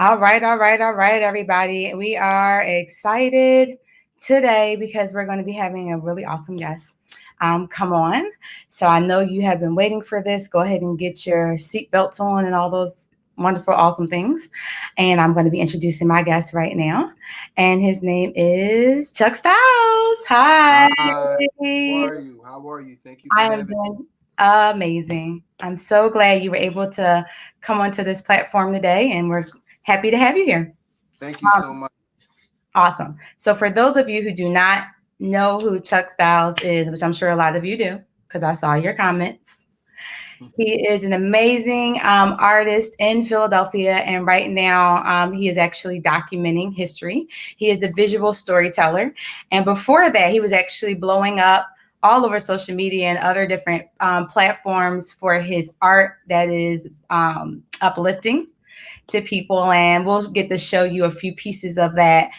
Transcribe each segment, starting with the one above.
All right, everybody. We are excited today because we're going to be having a really awesome guest come on. So I know you have been waiting for this. Go ahead and get your seatbelts on and all those wonderful, awesome things. And I'm going to be introducing my guest right now. And his name is Chuck Styles. Hi. Hi, how are you? How are you? Thank you for I am having doing amazing. I'm so glad you were able to come onto this platform today, and we're happy to have you here. me. Thank you Um, so much. awesome. So, for those of you who do not know who Chuck Styles is, which I'm sure a lot of you do, because I saw your comments, he is an amazing artist in Philadelphia, and right now he is actually documenting history. He is a visual storyteller, and before that, he was actually blowing up all over social media and other different platforms for his art that is uplifting to people. And we'll get to show you a few pieces of that.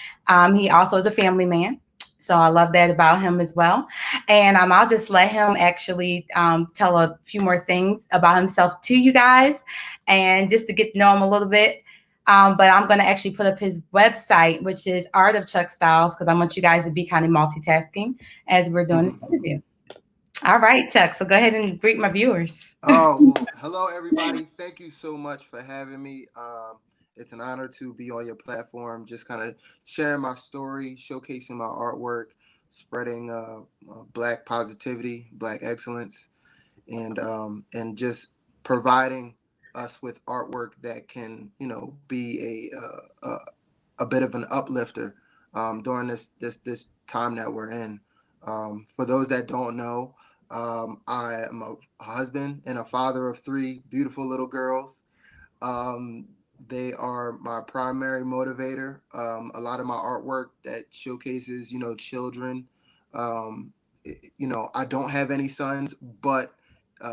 He also is a family man. So I love that about him as well. And I'll just let him actually tell a few more things about himself to you guys and just to get to know him a little bit. But I'm going to actually put up his website, which is Art of Chuck Styles, because I want you guys to be kind of multitasking as we're doing this interview. All right, Chuck. So go ahead and greet my viewers. Well, hello everybody. Thank you so much for having me. It's an honor to be on your platform, just kind of sharing my story, showcasing my artwork, spreading Black positivity, Black excellence, and just providing us with artwork that can, be a bit of an uplifter during this time that we're in. For those that don't know, I am a husband and a father of three beautiful little girls. Um, they are my primary motivator. A lot of my artwork that showcases, children. Um, I don't have any sons, but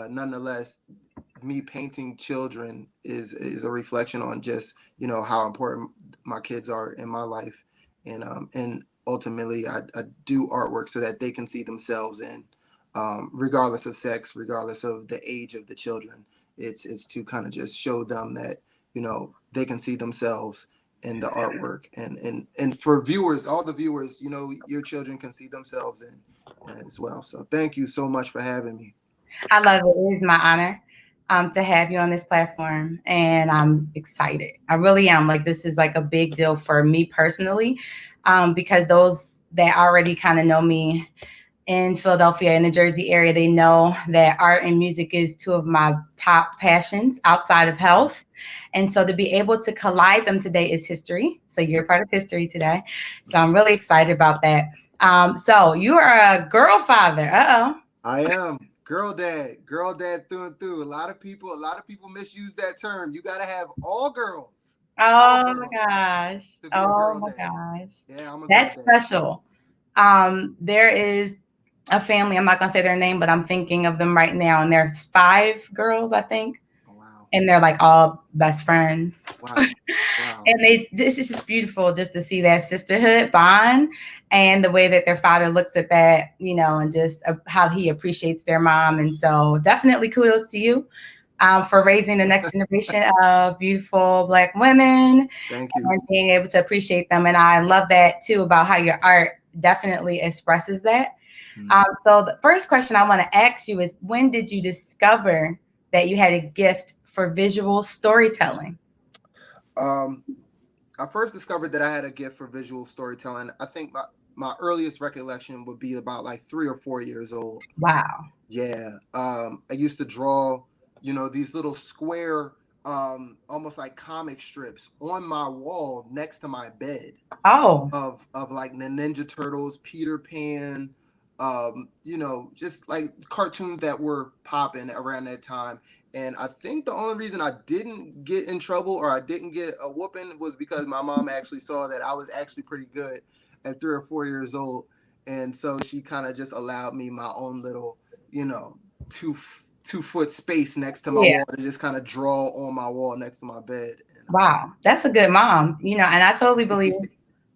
nonetheless, me painting children is a reflection on just how important my kids are in my life, and ultimately I do artwork so that they can see themselves in, regardless of sex, regardless of the age of the children. It's to kind of just show them that they can see themselves in the artwork, and for viewers, all the viewers, your children can see themselves in as well. So thank you so much for having me. I love it. It is my honor to have you on this platform, and I'm excited. I really am. Like, this is like a big deal for me personally, because those that already kind of know me in Philadelphia in the Jersey area, they know that art and music is two of my top passions outside of health. And so to be able to collide them today is history. So you're part of history today. So I'm really excited about that. So you are a girl father. Uh-oh. I am girl dad through and through. A lot of people misuse that term. You gotta have all Oh my girls gosh. to be a Oh girl my dad. gosh. Yeah, I'm a girl That's dad. special. There is a family, I'm not gonna say their name, but I'm thinking of them right now. And there's 5 girls, I think. Oh, wow, And they're like all best friends. wow, wow. And this is just beautiful just to see that sisterhood bond and the way that their father looks at that, and just how he appreciates their mom. And so definitely kudos to you for raising the next generation of beautiful Black women Thank you. and being able to appreciate them. And I love that too about how your art definitely expresses that. Mhm. So the first question I want to ask you is, when did you discover that you had a gift for visual storytelling? Um, I first discovered that I had a gift for visual storytelling. I think my earliest recollection would be about like 3 or 4 years old. Wow. Yeah. I used to draw, these little square, almost like comic strips on my wall next to my bed Oh, of like the Ninja Turtles, Peter Pan, just like cartoons that were popping around that time. And I think the only reason I didn't get in trouble or I didn't get a whooping was because my mom actually saw that I was actually pretty good at 3 or 4 years old, and so she kind of just allowed me my own little, you know, two 2 foot space next to my yeah. wall to just kind of draw on my wall next to my bed. Wow. That's a good mom, and I totally believe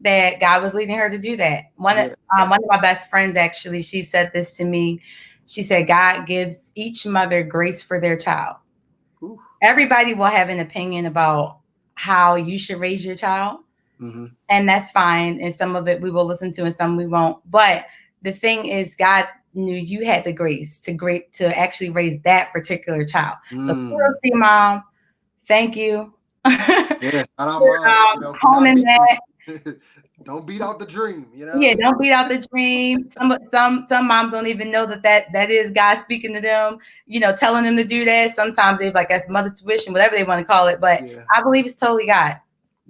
that God was leading her to do that. Yeah. One of my best friends, actually, she said this to me. She said, God gives each mother grace for their child. Ooh, Everybody will have an opinion about how you should raise your child. Mm-hmm. And that's fine. And some of it we will listen to and some we won't. But the thing is, God knew you had the grace to actually raise that particular child. So kudos to your mom. Thank you. Yeah, shout out mom, for not Honing that. don't beat out the dream, Yeah, don't beat out the dream. Some moms don't even know that is God speaking to them, telling them to do that. Sometimes they're like, that's mother's tuition, whatever they want to call it. But yeah, I believe it's totally God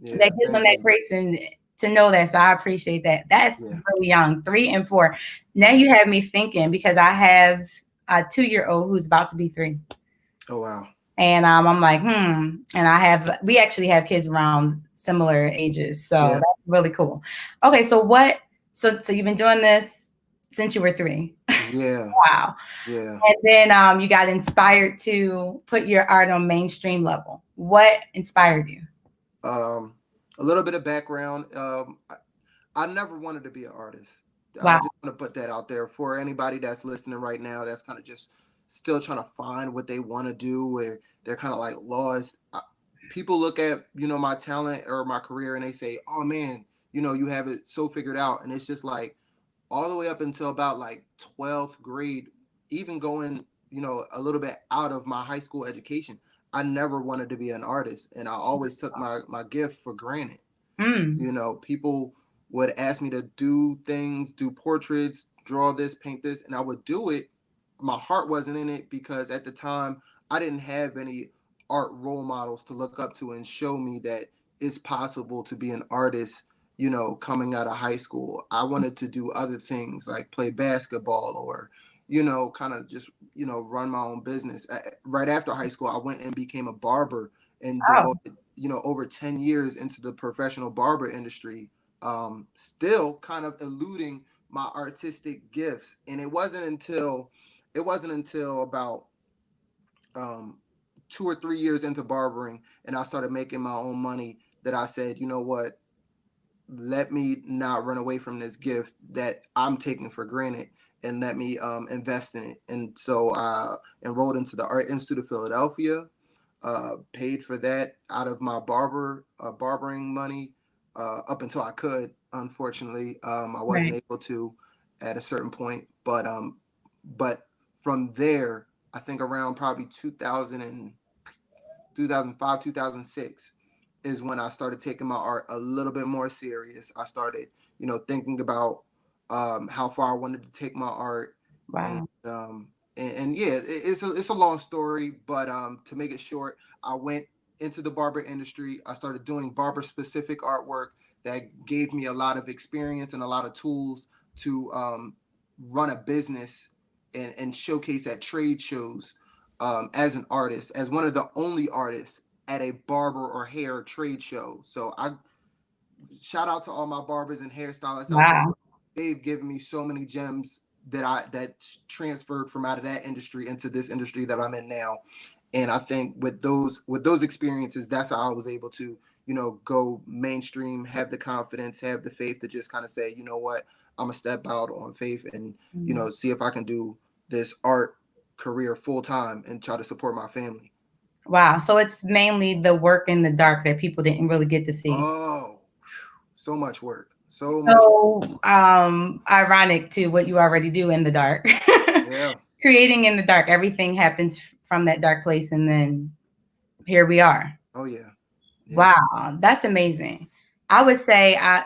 that gives them thank that you. grace and to know that. So I appreciate that. That's Yeah. really young, 3 and 4. Now you have me thinking because I have a 2-year-old who's about to be 3. Oh wow. And I'm like, and we actually have kids around similar ages. So Yeah. that's really cool. Okay. So you've been doing this since you were 3. Yeah. Wow. Yeah. And then you got inspired to put your art on mainstream level. What inspired you? A little bit of background. I never wanted to be an artist. I Wow. just want to put that out there for anybody that's listening right now that's kind of just still trying to find what they want to do, where they're kind of like lost. People look at, my talent or my career and they say, oh man, you have it so figured out. And it's just like all the way up until about like 12th grade, even going, a little bit out of my high school education, I never wanted to be an artist. And I always took my gift for granted. People would ask me to do things, do portraits, draw this, paint this, and I would do it. My heart wasn't in it because at the time I didn't have any art role models to look up to and show me that it's possible to be an artist, coming out of high school. I wanted to do other things like play basketball or, kind of just, run my own business. Right after high school, I went and became a barber and Oh, devoted, over 10 years into the professional barber industry, still kind of eluding my artistic gifts. And it wasn't until about um, 2 or 3 years into barbering and I started making my own money that I said, you know what, let me not run away from this gift that I'm taking for granted and let me invest in it. And so I enrolled into the Art Institute of Philadelphia, paid for that out of my barbering money up until I could. Unfortunately, I wasn't right. able to at a certain point, but from there, I think around probably 2005, 2006 is when I started taking my art a little bit more serious. I started, thinking about how far I wanted to take my art, and Wow. yeah, it's a long story, but to make it short, I went into the barber industry. I started doing barber specific artwork that gave me a lot of experience and a lot of tools to run a business and showcase at trade shows as an artist, as one of the only artists at a barber or hair trade show. So I shout out to all my barbers and hairstylists out there. Wow. They've given me so many gems that transferred from out of that industry into this industry that I'm in now. And I think with those experiences, that's how I was able to, go mainstream, have the confidence, have the faith to just kind of say, you know what, I'm gonna step out on faith and, see if I can do this art career full time and try to support my family. Wow. So it's mainly the work in the dark that people didn't really get to see. Oh, so much work. So much. So ironic to what you already do in the dark. Yeah. Creating in the dark. Everything happens from that dark place and then here we are. Oh yeah. Yeah. Wow, that's amazing. I would say I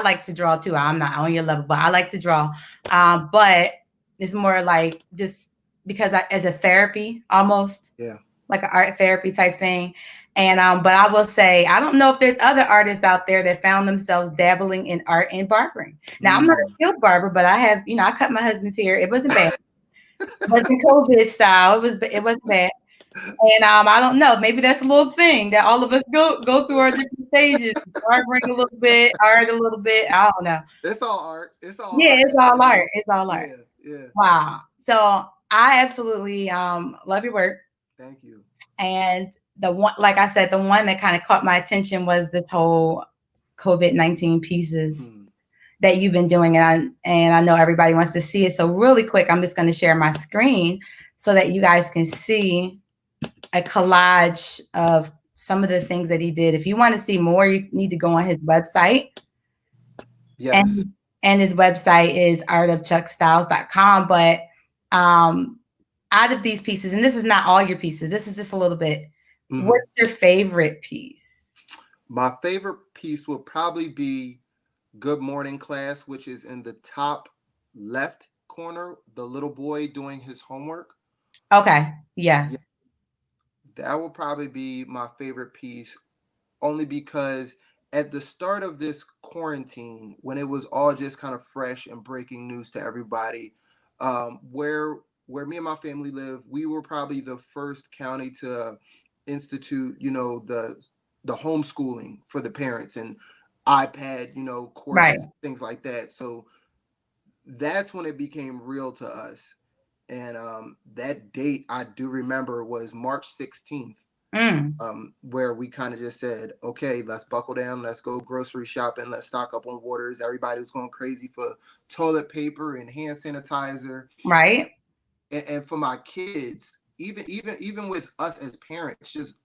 like to draw too. I'm not on your level, but I like to draw. But it's more like just because as a therapy almost, Yeah. like an art therapy type thing. And but I will say I don't know if there's other artists out there that found themselves dabbling in art and barbering. Now I'm not a skilled barber, but I have, I cut my husband's hair. It wasn't bad. It wasn't COVID style. It wasn't bad. And I don't know, maybe that's a little thing that all of us go through our different stages. Barbering a little bit, art a little bit. I don't know. It's all art. It's all Yeah, art it's at the all end of the art. day. It's all art. Yeah. Yeah. Wow. So I absolutely love your work. Thank you. And the one, like I said, the one that kind of caught my attention was this whole COVID-19 pieces Hmm. that you've been doing. And I know everybody wants to see it. So really quick, I'm just going to share my screen so that you guys can see a collage of some of the things that he did. If you want to see more, you need to go on his website. Yes. And his website is artofchuckstyles.com. But out of these pieces, and this is not all your pieces, this is just a little bit, what's your favorite piece? My favorite piece will probably be Good Morning Class, which is in the top left corner, the little boy doing his homework. Okay. Yes. Yeah, that will probably be my favorite piece, only because at the start of this quarantine, when it was all just kind of fresh and breaking news to everybody, where me and my family live, we were probably the first county to institute, the homeschooling for the parents and iPad, Right. courses, things like that. So that's when it became real to us. And that date I do remember was March 16th, where we kind of just said, okay, let's buckle down, let's go grocery shopping, let's stock up on waters. Everybody was going crazy for toilet paper and hand sanitizer. Right. And for my kids, even with us as parents, just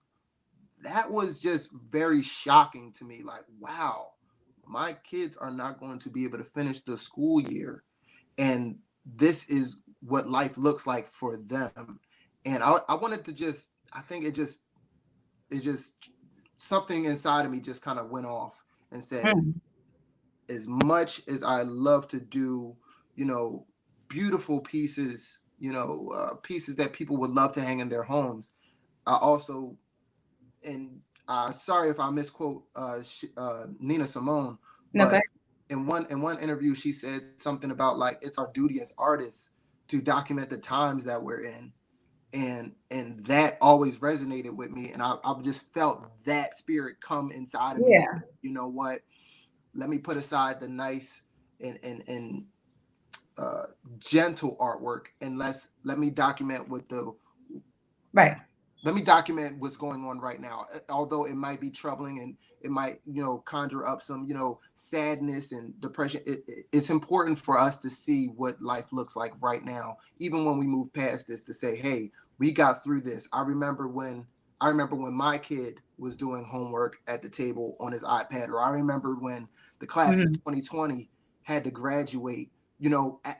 that was just very shocking to me. Like, wow, my kids are not going to be able to finish the school year, and this is what life looks like for them. And I wanted to just, I think it just something inside of me just kind of went off and said, as much as I love to do, you know, beautiful pieces, pieces that people would love to hang in their homes, I also, and sorry if I misquote Nina Simone, Okay. but in one interview she said something about like it's our duty as artists to document the times that we're in, and that always resonated with me, and I just felt that spirit come inside of me and Yeah. said, you know what, let me put aside the nice and uh, gentle artwork, and let me document Right. let me document what's going on right now. Although it might be troubling and it might, conjure up some, sadness and depression. It's important for us to see what life looks like right now, even when we move past this, to say, hey, we got through this. I remember when my kid was doing homework at the table on his iPad, or I remember when the class of 2020 had to graduate,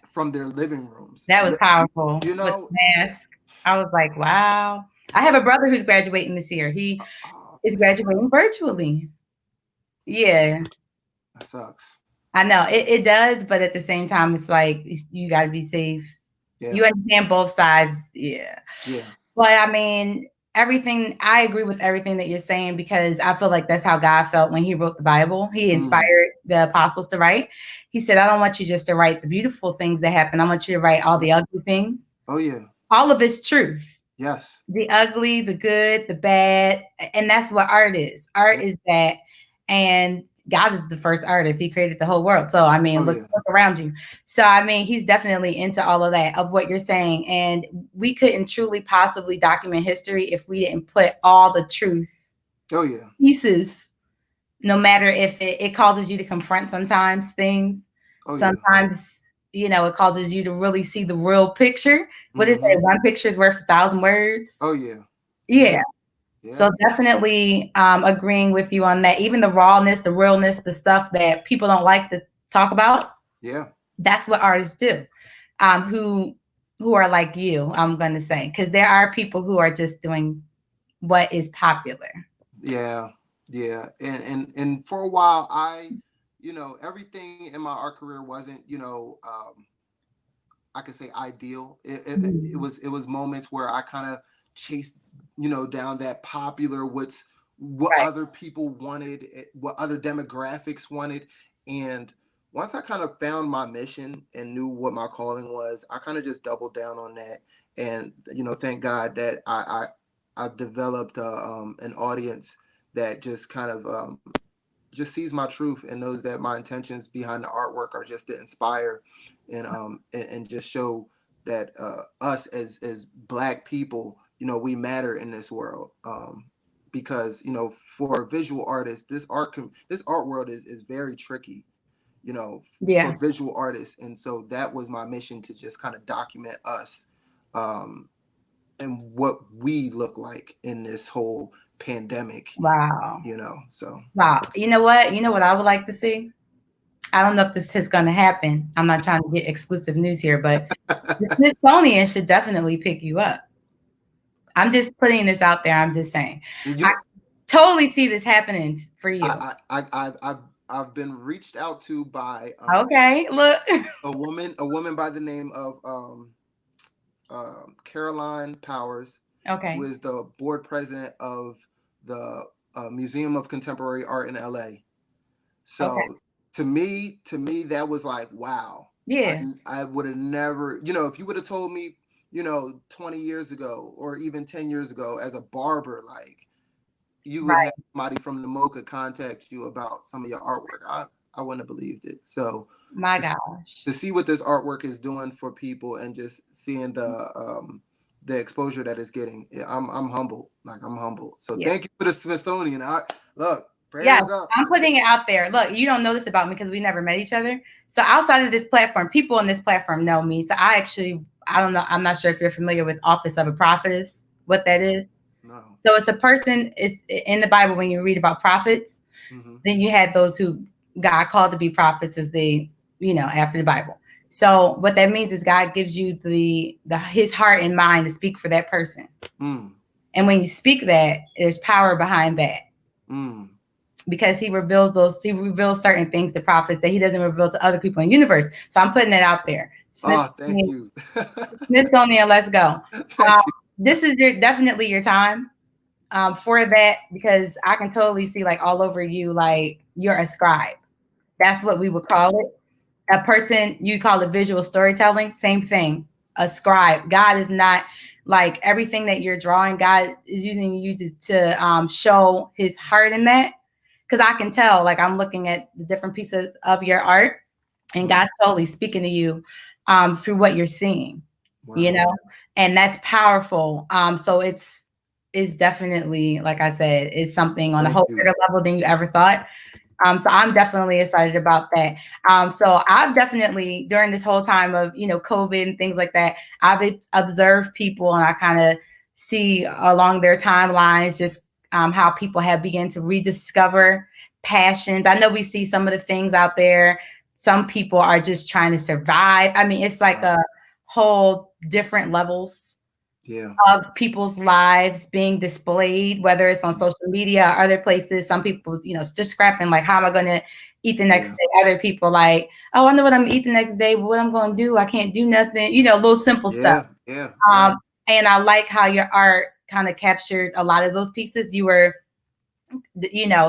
from their living rooms. That was powerful You with know, the mask. I was like, wow. I have a brother who's graduating this year. He oh, is graduating virtually. Yeah. that sucks. I know it does, but at the same time, it's like you got to be safe. Yeah, You understand both sides. Yeah. yeah. But I mean, I agree with everything that you're saying because I feel like that's how God felt when he wrote the Bible. He inspired the apostles to write. He said, I don't want you just to write the beautiful things that happen. I want you to write all the ugly things. Oh yeah. All of it's truth. Yes. The ugly, the good, the bad. And that's what art is. Art Yeah. is that. And God is the first artist. He created the whole world. So, I mean, Oh look, yeah. look around you. So, I mean, he's definitely into all of that, of what you're saying. And we couldn't truly possibly document history if we didn't put all the truth Oh yeah. pieces, no matter if it causes you to confront sometimes things. Oh yeah. Sometimes, it causes you to really see the real picture. What is Mm-hmm. it? One picture is worth 1,000 words. Oh yeah. Yeah. Yeah. Yeah. So definitely agreeing with you on that. Even the rawness, the realness, the stuff that people don't like to talk about, Yeah. that's what artists do. Who are like you, I'm going to say, because there are people who are just doing what is popular. Yeah. Yeah. And for a while, everything in my art career wasn't, I could say ideal. It was moments where I kind of chased, down that popular, what Right. other people wanted, what other demographics wanted. And once I kind of found my mission and knew what my calling was, I kind of just doubled down on that. And thank God that I developed an audience that just kind of just sees my truth and knows that my intentions behind the artwork are just to inspire and just show that us as Black people, we matter in this world. Because for a visual artist, this art world is very tricky, for Yeah. visual artists, and so that was my mission, to just kind of document us, um, and what we look like in this whole pandemic, Wow. So Wow. You know what? You know what I would like to see? I don't know if this is going to happen. I'm not trying to get exclusive news here, but the Smithsonian should definitely pick you up. I'm just putting this out there. I'm just saying. you I know, totally see this happening for you. I've been reached out to by Okay, look. a woman by the name of Caroline Powers, who Okay. is the board president of the Museum of Contemporary Art in LA. Okay. So to me, that was like, wow. I Yeah. I would have never, if you would have told me, 20 years ago or even 10 years ago as a barber, like you would have Right. somebody from the Mocha contact you about some of your artwork. I wouldn't have believed it. So My to gosh. to see what this artwork is doing for people and just seeing the exposure that it's getting, yeah, I'm humbled. Like I'm humbled. So Yeah. thank you for the Smithsonian. Look, Yes, prayers up. I'm putting it out there. Look, you don't know this about me because we never met each other. So outside of this platform, people on this platform know me. So I don't know. I'm not sure if you're familiar with Office of a Prophetess, what that is. No. So it's a person. It's in the Bible when you read about prophets. Mm-hmm. Then you had those who God called to be prophets as they, after the Bible. So what that means is God gives you the His heart and mind to speak for that person. Mm. And when you speak that, there's power behind that. Mm. Because he reveals certain things to prophets that he doesn't reveal to other people in the universe. So I'm putting it out there. Oh, thank you. Smithsonian, let's go. Thank you. This is definitely your time for that, because I can totally see like all over you, like you're a scribe. That's what we would call it. A person, you call it visual storytelling, same thing. A scribe. God is not like everything that you're drawing. God is using you to show his heart in that, because I can tell, like I'm looking at the different pieces of your art, and Mm. God's totally speaking to you through what you're seeing, you Wow. know, and that's powerful. So it's definitely, like I said, it's something on a Thank whole you. bigger level than you ever thought. So I'm definitely excited about that. So I've definitely, during this whole time of, COVID and things like that, I've observed people, and I kind of see along their timelines just how people have begun to rediscover passions. I know we see some of the things out there. Some people are just trying to survive. I mean, it's like Wow. a whole different levels Yeah. of people's lives being displayed, whether it's on social media or other places. Some people, just scrapping like, how am I going to eat the next Yeah. day? Other people like, oh, I know what I'm eating the next day, but what I'm going to do, I can't do nothing. Little simple stuff. Yeah. Yeah. Yeah. And I like how your art kind of captured a lot of those pieces. You were,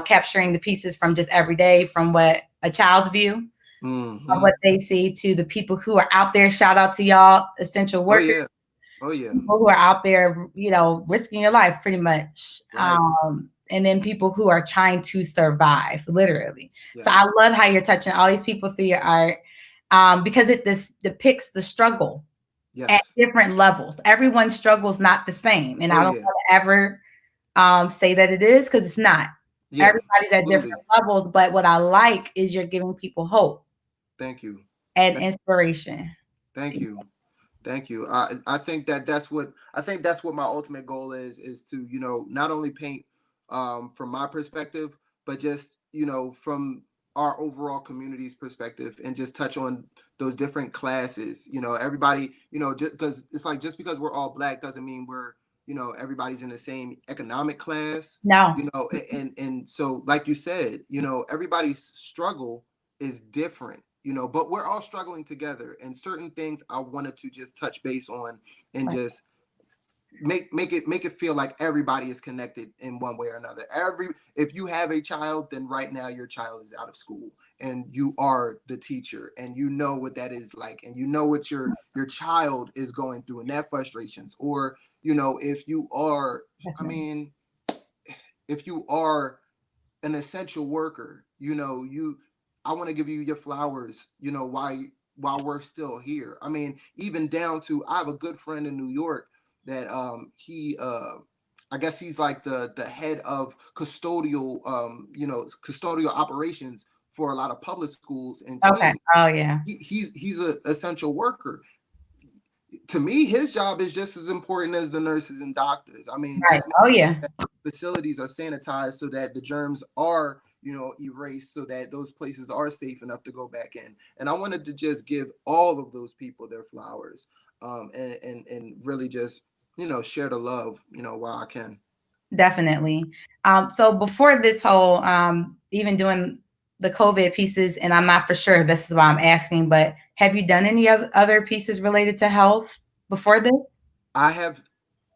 capturing the pieces from just every day, from what a child's view of Mm-hmm. what they see to the people who are out there. Shout out to y'all, essential Oh workers, yeah. Oh yeah. people who are out there, risking your life pretty much. Right. And then people who are trying to survive, literally. So I Yes. love how you're touching all these people through your art, because this depicts the struggle at Yes. different levels. Everyone's struggle is not the same. And Oh I don't yeah. want to ever say that it is, because it's not. Yeah. Everybody's at different Absolutely. levels. But what I like is you're giving people hope Thank you. and Thank, inspiration. thank you. Thank you. I think that's what my ultimate goal is to not only paint from my perspective, but just from our overall community's perspective, and just touch on those different classes. Everybody. Just because it's like, just because we're all black doesn't mean we're everybody's in the same economic class. No. And so, like you said, everybody's struggle is different, but we're all struggling together. And certain things I wanted to just touch base on, and just make it feel like everybody is connected in one way or another. If you have a child, then right now your child is out of school, and you are the teacher, and you know what that is like, and you know what your child is going through, and that frustrations. Or if you are, I Definitely. mean, if you are an essential worker, I want to give you your flowers, while we're still here. I mean, even down to, I have a good friend in New York that he I guess he's like the head of custodial operations for a lot of public schools in Okay. Queens. Oh yeah. He's a essential worker. to me, his job is just as important as the nurses and doctors. I mean, Right. just Oh yeah. facilities are sanitized so that the germs are, erased, so that those places are safe enough to go back in. And I wanted to just give all of those people their flowers, and really just, share the love, while I can. Definitely. So before this whole, even doing the COVID pieces, and I'm not for sure, this is why I'm asking, but have you done any other pieces related to health before this? I have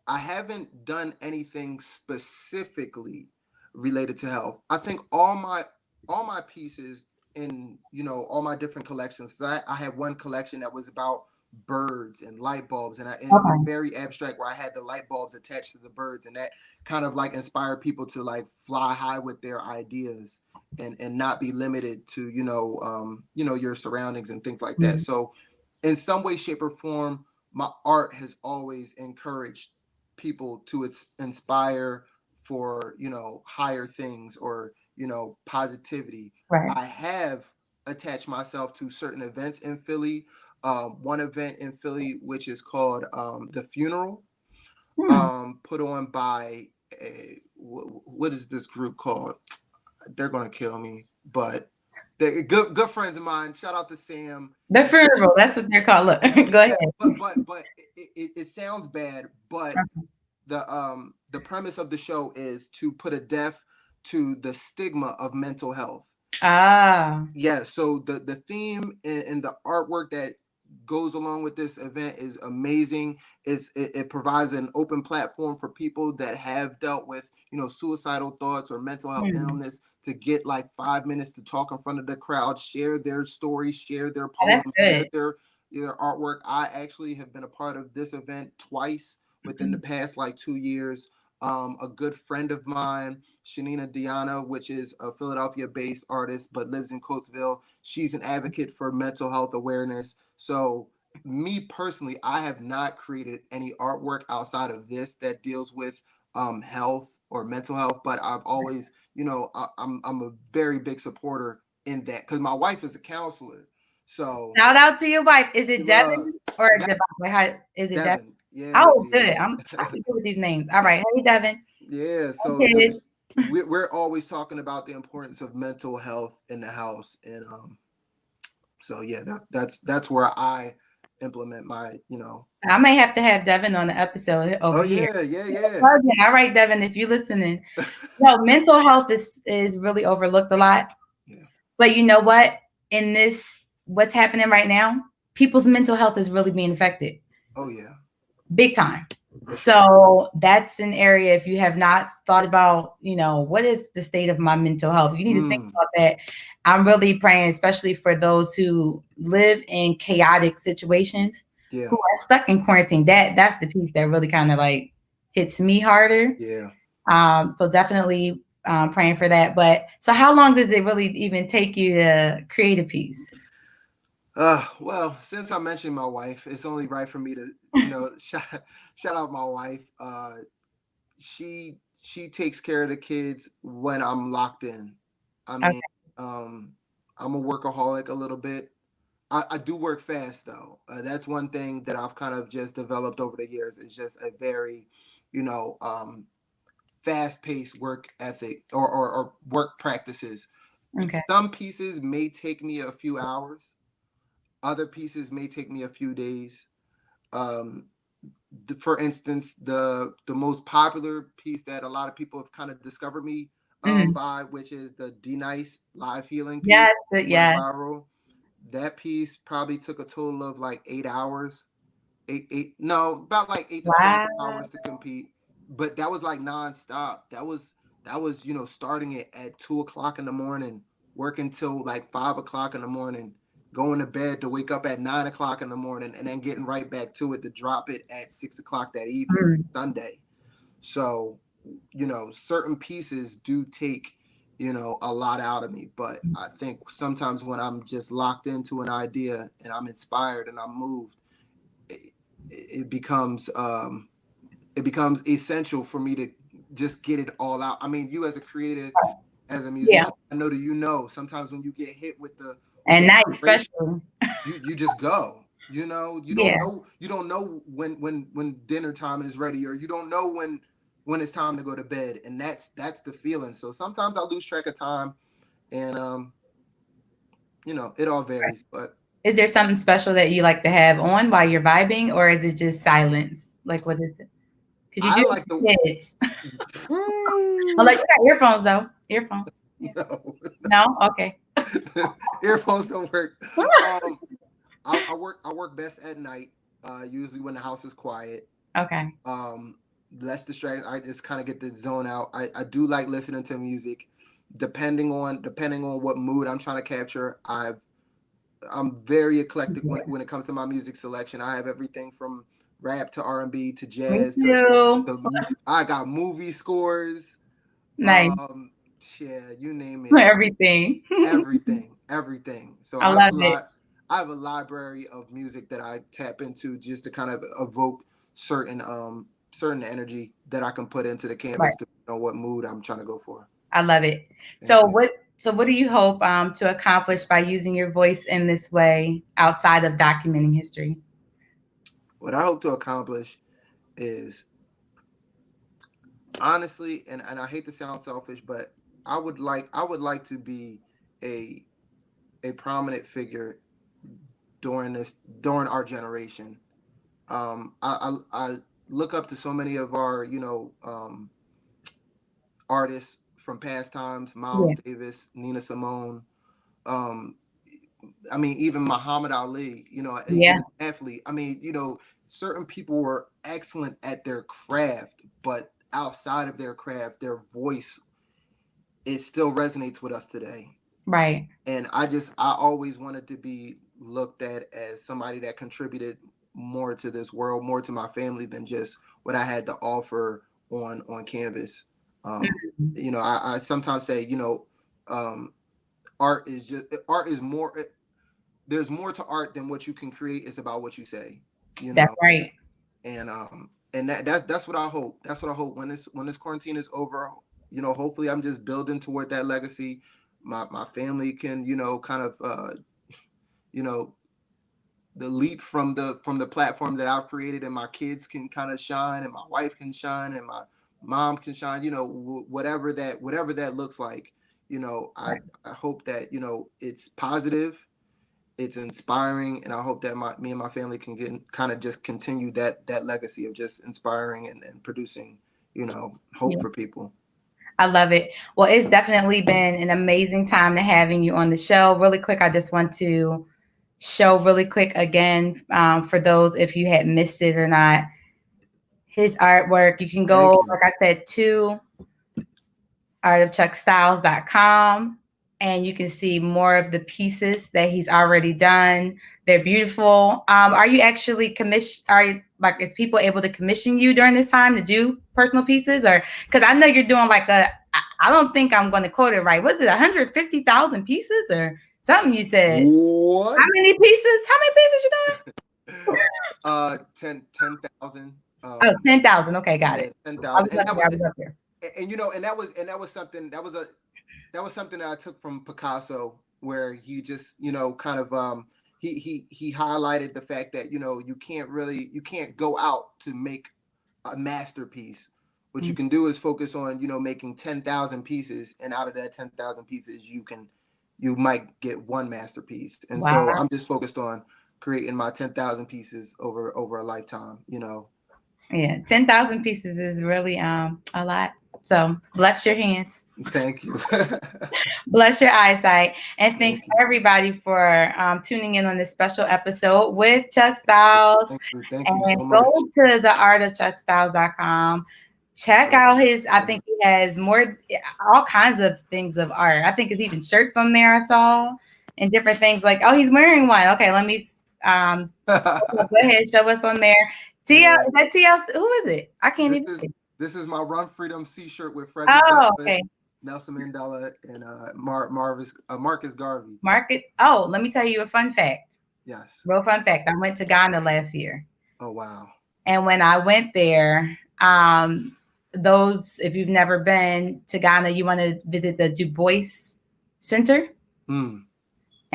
I haven't done anything specifically related to health. I think all my pieces in, all my different collections. I had one collection that was about birds and light bulbs, and it was Okay. very abstract, where I had the light bulbs attached to the birds, and that kind of like inspired people to like fly high with their ideas, and not be limited to, your surroundings and things like that. Mhm. So in some way, shape, or form, my art has always encouraged people to inspire for, higher things, or, positivity. Right. I have attached myself to certain events in Philly. One event in Philly, which is called, the funeral, Hmm. put on by what is this group called? They're gonna kill me, but they're good friends of mine. Shout out to Sam. The funeral, that's what they're called. Look, go Yeah, ahead. but it sounds bad, but the premise of the show is to put a death to the stigma of mental health. Ah. Yeah, so the theme and the artwork that goes along with this event is amazing. It provides an open platform for people that have dealt with, suicidal thoughts or mental health Hmm. illness, to get like 5 minutes to talk in front of the crowd, share their stories, share their Oh, that's poems, share good. their artwork. I actually have been a part of this event twice within the past like 2 years. A good friend of mine, Shanina Diana, which is a Philadelphia-based artist but lives in Coatesville. She's an advocate for mental health awareness. So, me personally, I have not created any artwork outside of this that deals with health or mental health, but I've always, I'm a very big supporter in that, because my wife is a counselor. So, Shout out to your wife. Is it uh, Devin or yeah, Devon? How is it Devin? Devin. Yeah, yeah, Oh, good. I'm yeah. trying to good with these names. All right. Hey, Devin. Yeah, so Okay. we're always talking about the importance of mental health in the house, and so yeah, that's where I implement my, I may have to have Devin on the episode oh over here. yeah, yeah, yeah. All right, Devin, if you're listening. No, mental health is really overlooked a lot. Yeah. But you know what? In this, what's happening right now, people's mental health is really being affected Oh yeah, big time. for sure. So that's an area, if you have not thought about, what is the state of my mental health, you need to think Mm, about that. I'm really praying, especially for those who live in chaotic situations, yeah, who are stuck in quarantine. That's the piece that really kind of like hits me harder. yeah. So definitely praying for that. But so how long does it really even take you to create a piece? Well, since I mentioned my wife, it's only right for me to, shout out my wife. She takes care of the kids when I'm locked in. I Okay. mean, I'm a workaholic a little bit. I do work fast though. That's one thing that I've kind of just developed over the years. It's just a very, you know, um, fast-paced work ethic, or work practices. Okay. Some pieces may take me a few hours. Other pieces may take me a few days. Um, for instance, the most popular piece that a lot of people have kind of discovered me Mhm. by, which is the D Nice live healing piece, Yes. went Yeah. viral. That piece probably took a total of like 8 hours. No, about like 8 to 12 hours Wow. to compete. But that was like nonstop. That was starting it at 2 o'clock in the morning, working till like 5 o'clock in the morning, going to bed to wake up at 9 o'clock in the morning, and then getting right back to it to drop it at 6 o'clock that evening, Mm. Sunday. So, certain pieces do take, a lot out of me. But I think sometimes when I'm just locked into an idea and I'm inspired and I'm moved, it, it becomes essential for me to just get it all out. I mean, you as a creator, as a Yeah. musician, I know that sometimes when you get hit with the At night, inspiration, especially. you just go. You don't Yeah. know. You don't know when dinner time is ready, or you don't know when it's time to go to bed, and that's the feeling. So sometimes I lose track of time, and it all varies. But Is there something special that you like to have on while you're vibing, or is it just silence? Like, what is it? Because you I do like the have kids. Oh, like you got earphones though. Earphones. Yeah. no. No. Okay. Earphones don't work. Um, I work best at night. Usually when the house is quiet. Okay. Um, less distracted. I just kind of get the zone out. I do like listening to music, depending on what mood I'm trying to capture. I'm very eclectic when it comes to my music selection. I have everything from rap to R&B to Me jazz too. I got movie scores. Nice. Um, yeah, you name it. Everything. Everything. So I love it. I have a library of music that I tap into just to kind of evoke certain energy that I can put into the Right. canvas to know what mood I'm trying to go for. I love it. Thank So you. what do you hope to accomplish by using your voice in this way outside of documenting history? What I hope to accomplish is honestly, and I hate to sound selfish, but I would like to be a a prominent figure during our generation. I look up to so many of our artists from past times: Miles Yeah. Davis, Nina Simone. Um, I mean, even Muhammad Ali. He's Yeah. an athlete. I mean, certain people were excellent at their craft, but outside of their craft, their voice, it still resonates with us today. Right. And I always wanted to be looked at as somebody that contributed more to this world, more to my family than just what I had to offer on canvas. um Mhm. I sometimes say, um art is more, there's more to art than what you can create. It's about what you say, you That's know right. and that's what I hope. That's what I hope when this quarantine is over. Hopefully I'm just building toward that legacy. My family can, kind of, you know the leap from the platform that I've created, and my kids can kind of shine, and my wife can shine, and my mom can shine. Whatever that looks like. Right. I hope that, it's positive, it's inspiring, and I hope that me and my family can get kind of just continue that legacy of just inspiring and producing, hope Yeah. for people. I love it. Well, it's definitely been an amazing time to having you on the show. Really quick, I just want to show really quick again, for those if you had missed it or not, his artwork. You can Thank go, you. like I said, to artofchuckstyles.com and you can see more of the pieces that he's already done. They're beautiful. Are you actually is people able to commission you during this time to do personal pieces? Or because I know you're doing like I don't think I'm going to quote it right. Was it 150,000 pieces or something you said? How What? many pieces? How many pieces you doing? 10,000. Oh, 10,000. Okay, got Yeah, it. ten I thousand, was up there. I was up there. and that was something that I took from Picasso, where he just, kind of, he highlighted the fact that, you can't go out to make a masterpiece. What you can do is focus on, making 10,000 pieces, and out of that 10,000 pieces, you might get one masterpiece. And so Wow. I'm just focused on creating my 10,000 pieces over a lifetime. Yeah, 10,000 pieces is really a lot. So bless your hands, Thank you. bless your eyesight, and thanks Thank you. everybody for tuning in on this special episode with Chuck Styles. Thank you And so go much. to the artofchuckstyles.com. Check out his. I think he has all kinds of things of art. I think it's even shirts on there. I saw and different things like. Oh, he's wearing one. Okay, let me. Go ahead, show us on there. TL, Yeah, is that TL? Who is it? I can't this even is see. this is my Run Freedom C-shirt with Frederick Oh, Douglass, okay. Nelson Mandela, and Marcus Garvey. Market. Oh, let me tell you a fun fact. Yes. Real fun fact. I went to Ghana last year. Oh wow. And when I went there, those, if you've never been to Ghana, you want to visit the Du Bois Center. Mm.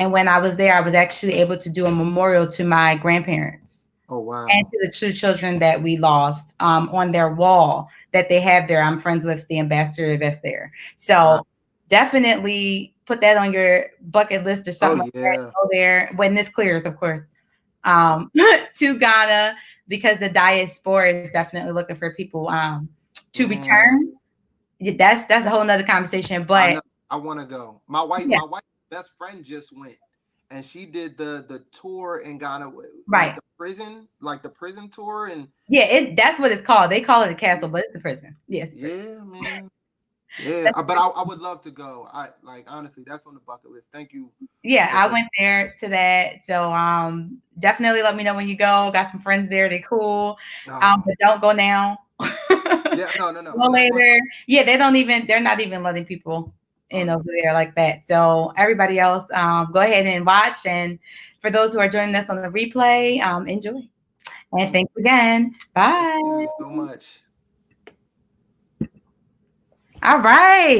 And when I was there, I was actually able to do a memorial to my grandparents. Oh, wow. And to the two children that we lost, on their wall that they have there. I'm friends with the ambassador that's there. So Wow. definitely put that on your bucket list or something Oh, like that. yeah. Go there when this clears, of course, Yeah. to Ghana, because the diaspora is definitely looking for people to Man, return. That's a whole nother conversation. I But know. I want to go. yeah, My wife's best friend just went, and she did the tour in Ghana, right. like the prison tour, and Yeah, that's what it's called. They call it a castle, but it's a prison. Yes, yeah, yeah, man. Yeah, but I would love to go. I like honestly, that's on the bucket list. Thank you yeah, for I this. went there to that. So definitely let me know when you go. Got some friends there, they cool. Oh, But don't go now. yeah, no. Go I'm not going. later. Yeah, they're not even letting people Oh in no. over there like that. So everybody else, go ahead and watch. And for those who are joining us on the replay, enjoy. And Thank thanks again. thank Bye. you so much. All right.